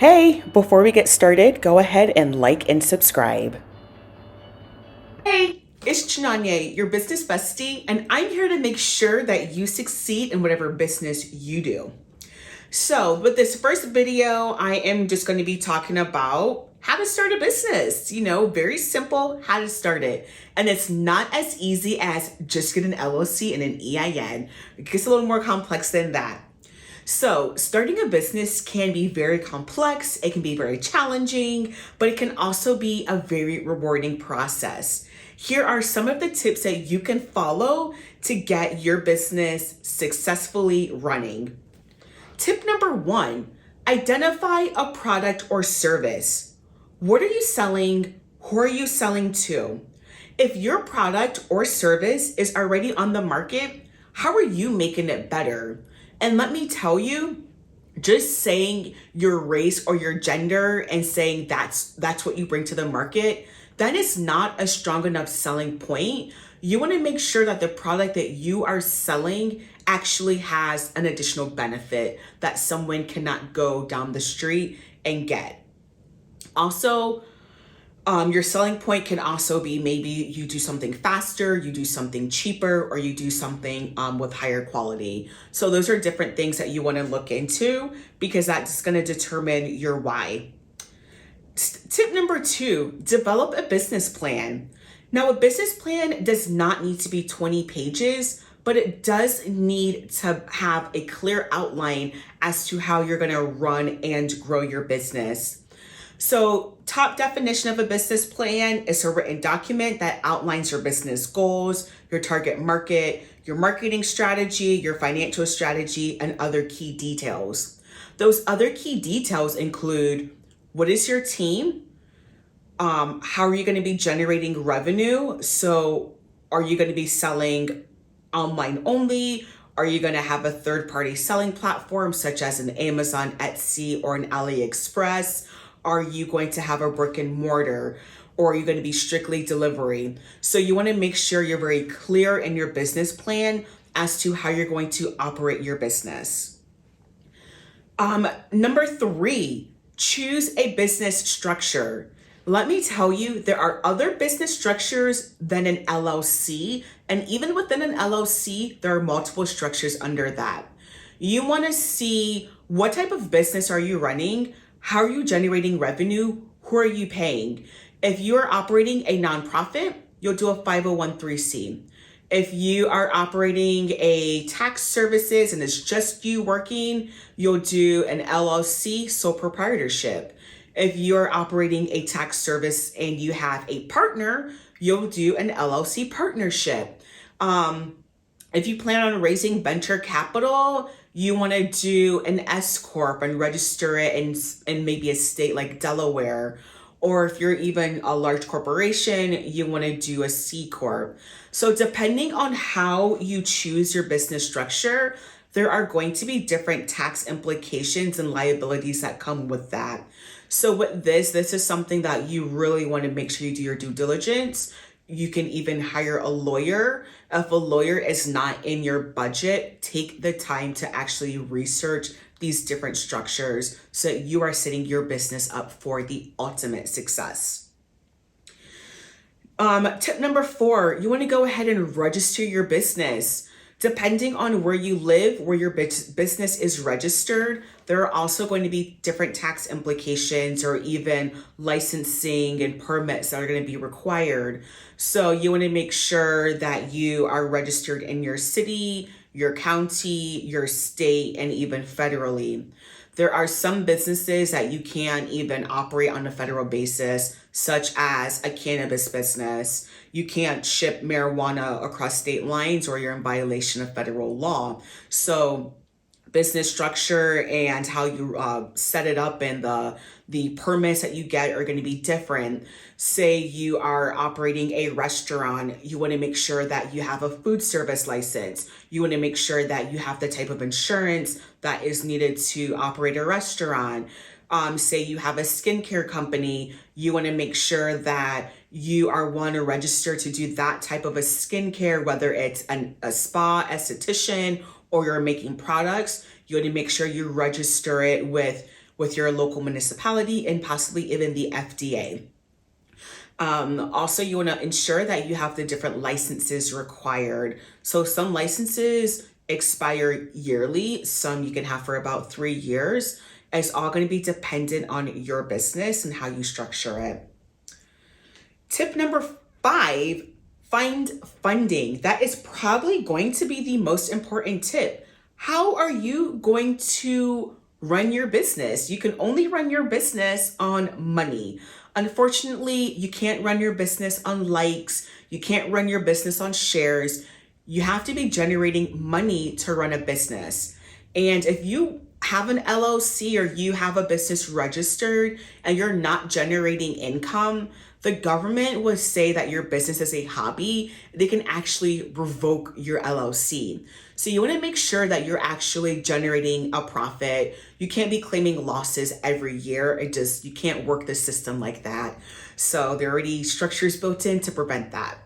Hey, before we get started, go ahead and like and subscribe. Hey, it's Chinanye, your business bestie, and I'm here to make sure that you succeed in whatever business you do. So, with this first video, I am just going to be talking about how to start a business. Very simple how to start it. And it's not as easy as just get an LLC and an EIN. It gets a little more complex than that. So, starting a business can be very complex, it can be very challenging, but it can also be a very rewarding process. Here are some of the tips that you can follow to get your business successfully running. Tip number one, identify a product or service. What are you selling? Who are you selling to? If your product or service is already on the market, how are you making it better? And let me tell you, just saying your race or your gender and saying that's what you bring to the market, that is not a strong enough selling point. You want to make sure that the product that you are selling actually has an additional benefit that someone cannot go down the street and get. Also, your selling point can also be maybe you do something faster, you do something cheaper, or you do something with higher quality. So those are different things that you want to look into because that's going to determine your why. Tip number two, develop a business plan. Now, a business plan does not need to be 20 pages, but it does need to have a clear outline as to how you're going to run and grow your business. So, top definition of a business plan is a written document that outlines your business goals, your target market, your marketing strategy, your financial strategy, and other key details. Those other key details include what is your team? How are you going to be generating revenue? So, are you going to be selling online only? Are you going to have a third-party selling platform such as an Amazon, Etsy, or an AliExpress? Are you going to have a brick and mortar, or are you going to be strictly delivery? So you want to make sure you're very clear in your business plan as to how you're going to operate your business. Number three, choose a business structure. Let me tell you, there are other business structures than an LLC. And even within an LLC, there are multiple structures under that. You want to see what type of business are you running? How are you generating revenue? Who are you paying? If you are operating a nonprofit, you'll do a 501(c). If you are operating a tax services and it's just you working, you'll do an LLC, sole proprietorship. If you're operating a tax service and you have a partner, you'll do an LLC partnership. If you plan on raising venture capital, you want to do an S Corp and register it in maybe a state like Delaware. Or if you're even a large corporation, you want to do a C Corp. So depending on how you choose your business structure, there are going to be different tax implications and liabilities that come with that. So with this is something that you really want to make sure you do your due diligence. You can even hire a lawyer. If a lawyer is not in your budget, take the time to actually research these different structures so that you are setting your business up for the ultimate success. Tip number four, you want to go ahead and register your business. Depending on where you live, where your business is registered, there are also going to be different tax implications or even licensing and permits that are going to be required. So you want to make sure that you are registered in your city, your county, your state, and even federally. There are some businesses that you can't even operate on a federal basis, such as a cannabis business. You can't ship marijuana across state lines or you're in violation of federal law. So business structure and how you set it up and the permits that you get are going to be different. Say you are operating a restaurant, you want to make sure that you have a food service license. You want to make sure that you have the type of insurance that is needed to operate a restaurant. Say you have a skincare company, you want to make sure that you are one to register to do that type of a skincare, whether it's a spa, esthetician, or you're making products. You want to make sure you register it with with your local municipality and possibly even the FDA. Also, you want to ensure that you have the different licenses required. So some licenses expire yearly, some you can have for about 3 years. It's all going to be dependent on your business and how you structure it. Tip number 5, find funding. That is probably going to be the most important tip. How are you going to run your business? You can only run your business on money. Unfortunately, you can't run your business on likes. You can't run your business on shares. You have to be generating money to run a business. And if you have an LLC or you have a business registered and you're not generating income, the government would say that your business is a hobby. They can actually revoke your LLC. So you want to make sure that you're actually generating a profit. You can't be claiming losses every year. You can't work the system like that. So there are already structures built in to prevent that.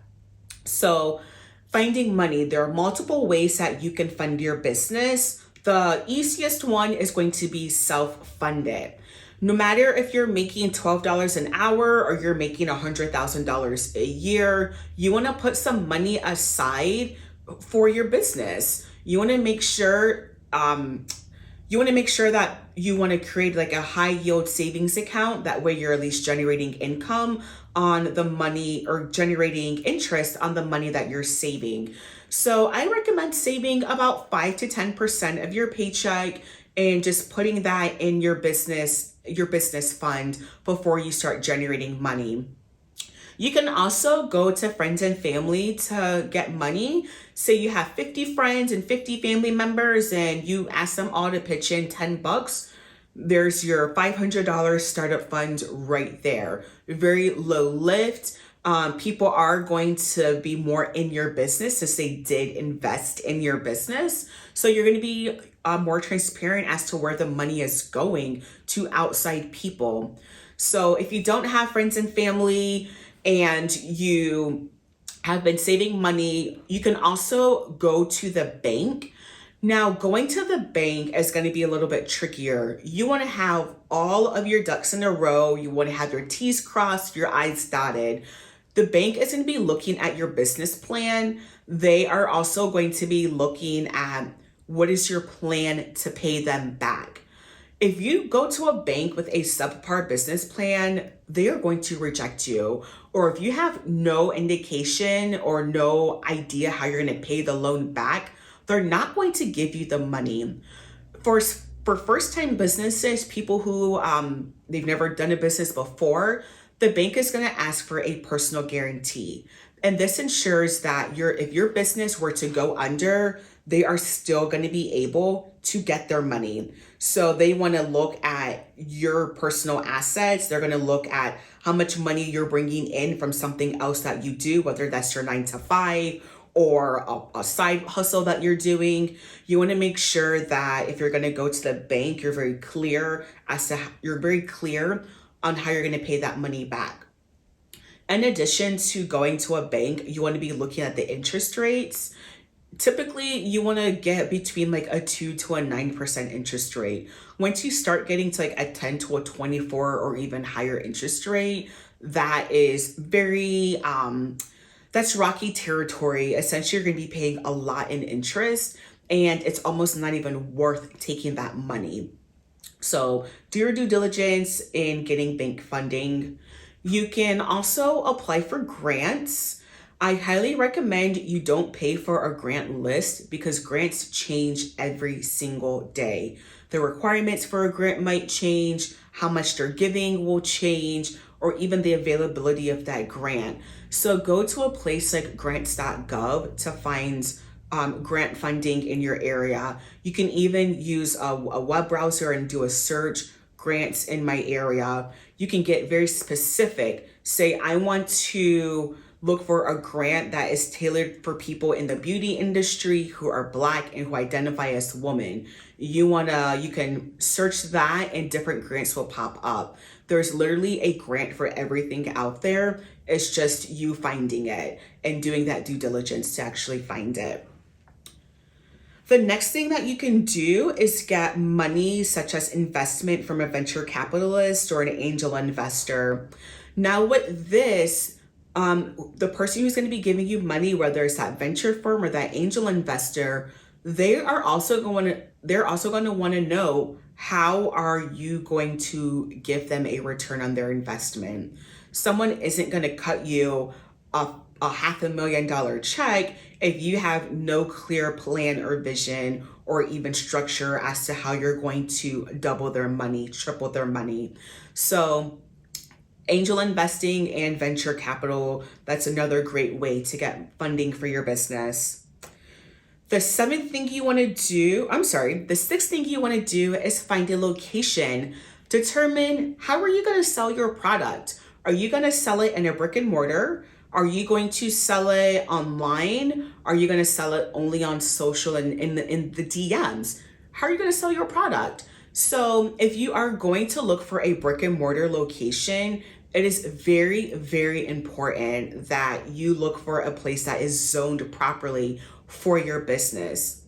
So finding money, there are multiple ways that you can fund your business. The easiest one is going to be self-funded. No matter if you're making $12 an hour or you're making $100,000 a year, you want to put some money aside for your business. You want to make sure that you want to create like a high yield savings account. That way you're at least generating income on the money or generating interest on the money that you're saving. So I recommend saving about 5 to 10% of your paycheck and just putting that in your business fund before you start generating money. You can also go to friends and family to get money. Say you have 50 friends and 50 family members and you ask them all to pitch in $10. There's your $500 startup fund right there. Very low lift. People are going to be more in your business since they did invest in your business. So you're going to be more transparent as to where the money is going to outside people. So if you don't have friends and family and you have been saving money, you can also go to the bank. Now, going to the bank is going to be a little bit trickier. You want to have all of your ducks in a row. You want to have your T's crossed, your I's dotted. The bank is going to be looking at your business plan. They are also going to be looking at what is your plan to pay them back. If you go to a bank with a subpar business plan, they are going to reject you. Or if you have no indication or no idea how you're going to pay the loan back, they're not going to give you the money. For first-time businesses, people who they've never done a business before, the bank is going to ask for a personal guarantee. And this ensures that if your business were to go under, they are still going to be able to get their money. So they want to look at your personal assets. They're going to look at how much money you're bringing in from something else that you do, whether that's your 9 to 5 or a side hustle that you're doing. You want to make sure that if you're going to go to the bank, you're very clear on how you're going to pay that money back. In addition to going to a bank, you want to be looking at the interest rates. Typically, you want to get between like a 2 to a 9% interest rate. Once you start getting to like a 10 to a 24 or even higher interest rate, that is that's rocky territory. Essentially, you're going to be paying a lot in interest and it's almost not even worth taking that money. So do your due diligence in getting bank funding. You can also apply for grants. I highly recommend you don't pay for a grant list because grants change every single day. The requirements for a grant might change, how much they're giving will change, or even the availability of that grant. So go to a place like grants.gov to find grant funding in your area. You can even use a web browser and do a search, grants in my area. You can get very specific. Say, I want to look for a grant that is tailored for people in the beauty industry who are Black and who identify as women. You can search that and different grants will pop up. There's literally a grant for everything out there. It's just you finding it and doing that due diligence to actually find it. The next thing that you can do is get money such as investment from a venture capitalist or an angel investor. Now with this, the person who's going to be giving you money, whether it's that venture firm or that angel investor, they're also going to want to know, how are you going to give them a return on their investment? Someone isn't going to cut you a $500,000 check if you have no clear plan or vision or even structure as to how you're going to double their money, triple their money. So angel investing and venture capital, that's another great way to get funding for your business. The sixth thing you want to do is find a location. Determine, how are you going to sell your product? Are you going to sell it in a brick and mortar? Are you going to sell it online? Are you going to sell it only on social and in the DMs? How are you going to sell your product? So if you are going to look for a brick and mortar location, it is very, very important that you look for a place that is zoned properly for your business.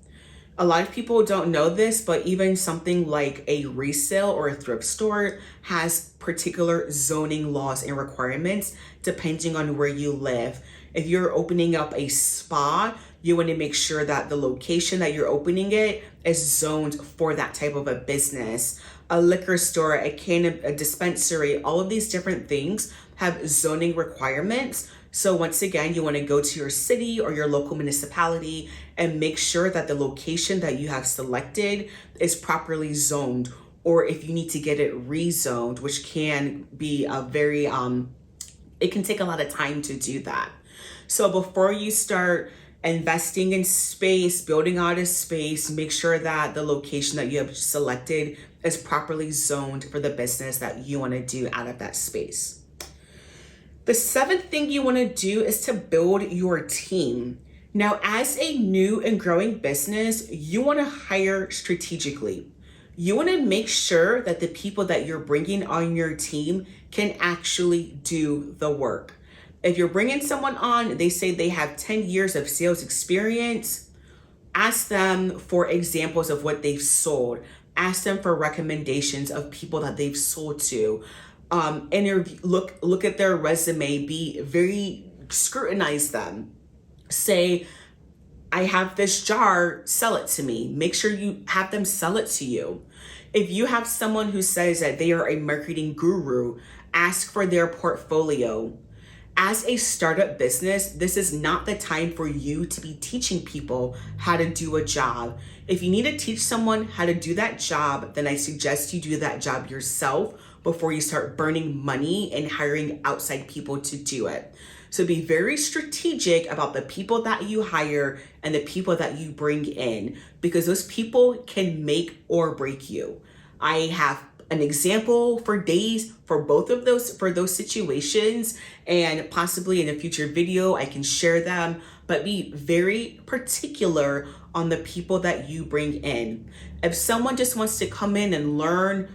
A lot of people don't know this, but even something like a resale or a thrift store has particular zoning laws and requirements depending on where you live. If you're opening up a spa, you want to make sure that the location that you're opening it is zoned for that type of a business. A liquor store, a dispensary, all of these different things have zoning requirements. So once again, you want to go to your city or your local municipality and make sure that the location that you have selected is properly zoned, or if you need to get it rezoned, which can be a very, it can take a lot of time to do that. So before you start investing in space, building out a space, make sure that the location that you have selected is properly zoned for the business that you want to do out of that space. The seventh thing you want to do is to build your team. Now, as a new and growing business, you want to hire strategically. You want to make sure that the people that you're bringing on your team can actually do the work. If you're bringing someone on, they say they have 10 years of sales experience, ask them for examples of what they've sold. Ask them for recommendations of people that they've sold to. Look at their resume, scrutinize them. Say, I have this jar, sell it to me. Make sure you have them sell it to you. If you have someone who says that they are a marketing guru, ask for their portfolio. As a startup business, this is not the time for you to be teaching people how to do a job. If you need to teach someone how to do that job, then I suggest you do that job yourself before you start burning money and hiring outside people to do it. So be very strategic about the people that you hire and the people that you bring in, because those people can make or break you. I have an example for both of those situations, and possibly in a future video I can share them, but be very particular on the people that you bring in. If someone just wants to come in and learn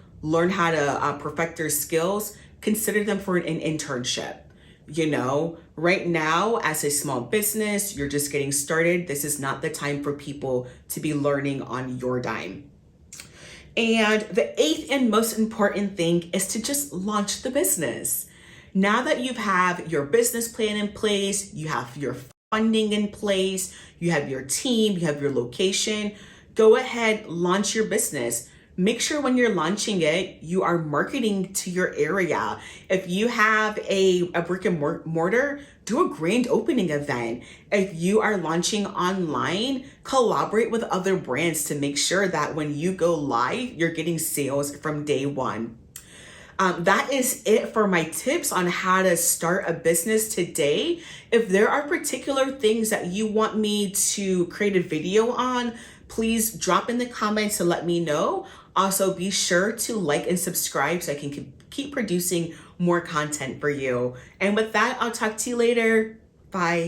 how to perfect their skills, consider them for an internship. You know, right now as a small business, you're just getting started. This is not the time for people to be learning on your dime. And the eighth and most important thing is to just launch the business. Now that you have your business plan in place, you have your funding in place, you have your team, you have your location, go ahead, launch your business. Make sure when you're launching it, you are marketing to your area. If you have a brick and mortar, do a grand opening event. If you are launching online, collaborate with other brands to make sure that when you go live, you're getting sales from day one. That is it for my tips on how to start a business today. If there are particular things that you want me to create a video on, please drop in the comments to let me know. Also, be sure to like and subscribe so I can keep producing more content for you. And with that, I'll talk to you later. Bye.